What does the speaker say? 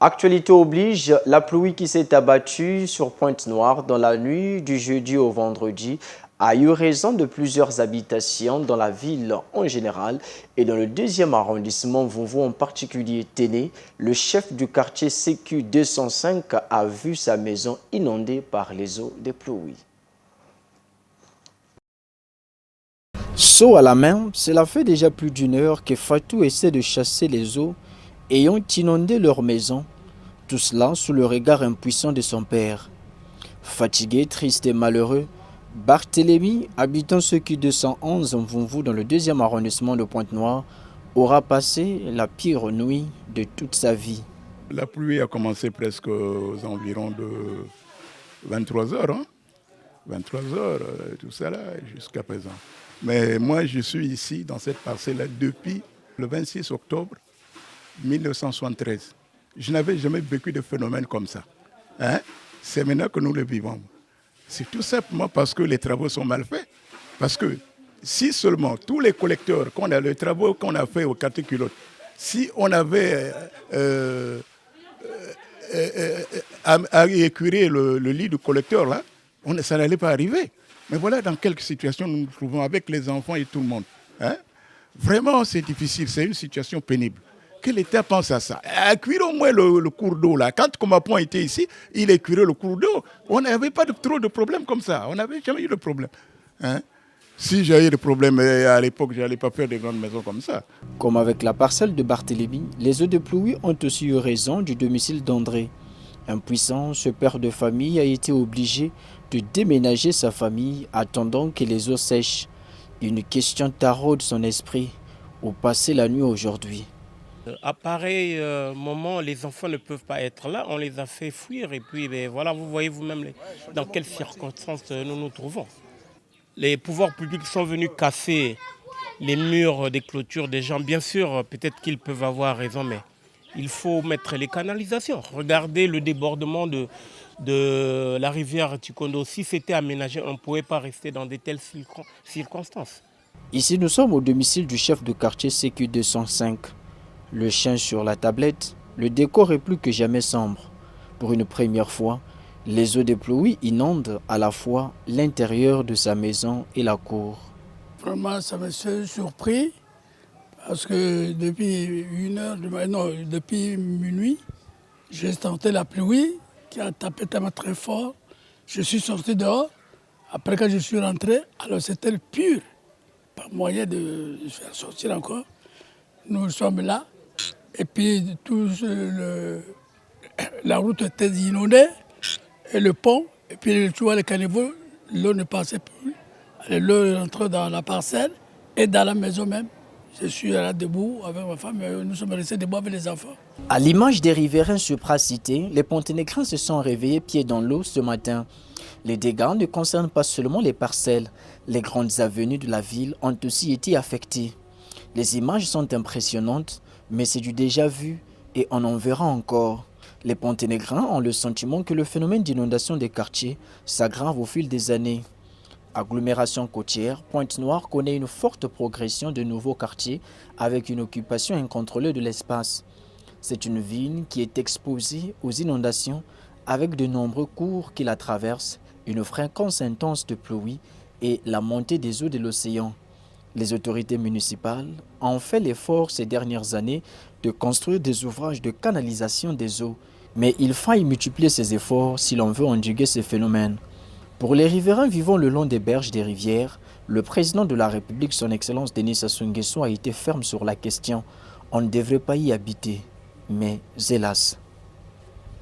Actualité oblige, la pluie qui s'est abattue sur Pointe-Noire dans la nuit du jeudi au vendredi a eu raison de plusieurs habitations dans la ville en général et dans le deuxième arrondissement Vouvou en particulier. Téné, le chef du quartier CQ 205 a vu sa maison inondée par les eaux des pluies. Seau à la main, cela fait déjà plus d'une heure que Fatou essaie de chasser les eaux ayant inondé leur maison, tout cela sous le regard impuissant de son père. Fatigué, triste et malheureux, Barthélemy, habitant CQ 211 en Vouvou dans le deuxième arrondissement de Pointe-Noire, aura passé la pire nuit de toute sa vie. La pluie a commencé presque aux environs de 23 heures, 23 heures, tout ça là, jusqu'à présent. Mais moi, je suis ici, dans cette parcelle-là, depuis le 26 octobre 1973. Je n'avais jamais vécu de phénomène comme ça. C'est maintenant que nous le vivons. C'est tout simplement parce que les travaux sont mal faits. Parce que si seulement tous les collecteurs, les travaux qu'on a fait au quartier Culotte, si on avait à écurer le lit du collecteur, là, ça n'allait pas arriver. Mais voilà dans quelle situation nous nous trouvons avec les enfants et tout le monde. Vraiment, c'est difficile, c'est une situation pénible. Que l'État pense à ça. À cuire au moins le cours d'eau, là. Quand Comapon était ici, il a cuiré le cours d'eau. On n'avait pas trop de problèmes comme ça. On n'avait jamais eu de problème. Si j'avais des problèmes à l'époque, je n'allais pas faire des grandes maisons comme ça. Comme avec la parcelle de Barthélemy, les eaux de pluie ont aussi eu raison du domicile d'André. Impuissant, ce père de famille a été obligé de déménager sa famille attendant que les eaux sèchent. Une question taraude son esprit. Où passer la nuit aujourd'hui? À pareil moment, les enfants ne peuvent pas être là. On les a fait fuir et puis voilà, vous voyez vous-même dans quelles circonstances nous nous trouvons. Les pouvoirs publics sont venus casser les murs des clôtures des gens. Bien sûr, peut-être qu'ils peuvent avoir raison, mais il faut mettre les canalisations. Regardez le débordement de la rivière Tikondo. Si c'était aménagé, on ne pouvait pas rester dans de telles circonstances. Ici, nous sommes au domicile du chef de quartier CQ 205. Le chien sur la tablette, le décor est plus que jamais sombre. Pour une première fois, les eaux de pluie inondent à la fois l'intérieur de sa maison et la cour. Vraiment, ça m'a surpris parce que depuis depuis minuit, j'ai senti la pluie qui a tapé tellement très fort. Je suis sorti dehors. Après, quand je suis rentré, alors c'était pur, pas moyen de faire sortir encore. Nous sommes là. Et puis la route était inondée, et le pont, et puis tu vois les caniveaux, l'eau ne passait plus. L'eau rentrait dans la parcelle et dans la maison même. Je suis là debout avec ma femme, et nous sommes restés debout avec les enfants. À l'image des riverains supracités, les Ponténégrins se sont réveillés pieds dans l'eau ce matin. Les dégâts ne concernent pas seulement les parcelles. Les grandes avenues de la ville ont aussi été affectées. Les images sont impressionnantes, mais c'est du déjà vu et on en verra encore. Les Ponténégrins ont le sentiment que le phénomène d'inondation des quartiers s'aggrave au fil des années. Agglomération côtière, Pointe-Noire connaît une forte progression de nouveaux quartiers avec une occupation incontrôlée de l'espace. C'est une ville qui est exposée aux inondations avec de nombreux cours qui la traversent, une fréquence intense de pluie et la montée des eaux de l'océan. Les autorités municipales ont fait l'effort ces dernières années de construire des ouvrages de canalisation des eaux. Mais il faille multiplier ces efforts si l'on veut endiguer ces phénomènes. Pour les riverains vivant le long des berges des rivières, le président de la République, son Excellence Denis Sassou Nguesso, a été ferme sur la question. On ne devrait pas y habiter. Mais hélas,